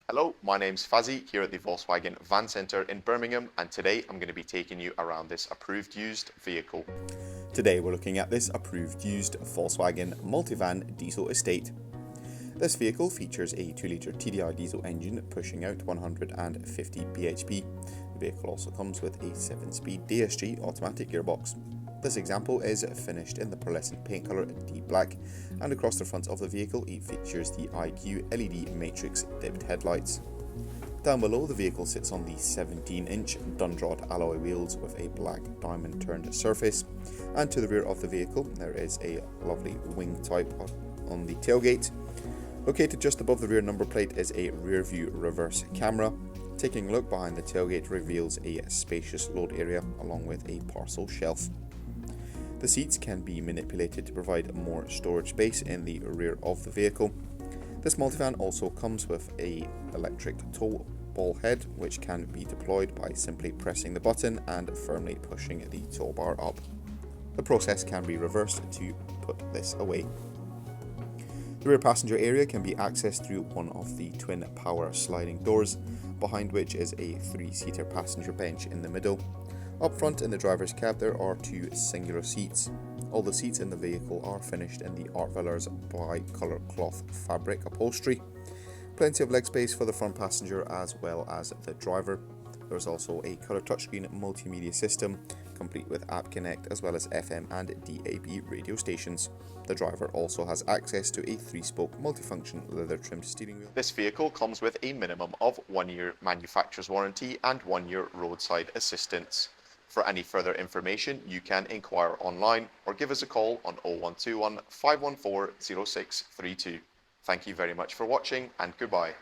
Hello, my name's Fazzy here at the Volkswagen Van Centre in Birmingham, and today I'm going to be taking you around this approved used vehicle. Today we're looking at this approved used Volkswagen Multivan diesel estate. This vehicle features a 2.0 TDI diesel engine pushing out 150 bhp. The vehicle also comes with a 7-speed DSG Automatic gearbox. This example is finished in the pearlescent paint colour deep black, and across the front of the vehicle it features the IQ LED matrix dipped headlights. Down below, the vehicle sits on the 17-inch Dundrod alloy wheels with a black diamond turned surface, and to the rear of the vehicle there is a lovely wing type on the tailgate. Located just above the rear number plate is a rear view reverse camera. Taking a look behind the tailgate reveals a spacious load area along with a parcel shelf. The seats can be manipulated to provide more storage space in the rear of the vehicle. This multivan also comes with an electric tow ball head, which can be deployed by simply pressing the button and firmly pushing the tow bar up. The process can be reversed to put this away. The rear passenger area can be accessed through one of the twin power sliding doors, behind which is a 3-seater passenger bench in the middle. Up front in the driver's cab there are 2 singular seats. All the seats in the vehicle are finished in the Artvelours Bi-colour cloth fabric upholstery. Plenty of leg space for the front passenger as well as the driver. There is also a colour touchscreen multimedia system, complete with App Connect as well as FM and DAB radio stations. The driver also has access to a 3-spoke multifunction leather trimmed steering wheel. This vehicle comes with a minimum of 1 year manufacturer's warranty and 1 year roadside assistance. For any further information, you can inquire online or give us a call on 0121 514 0632. Thank you very much for watching, and goodbye.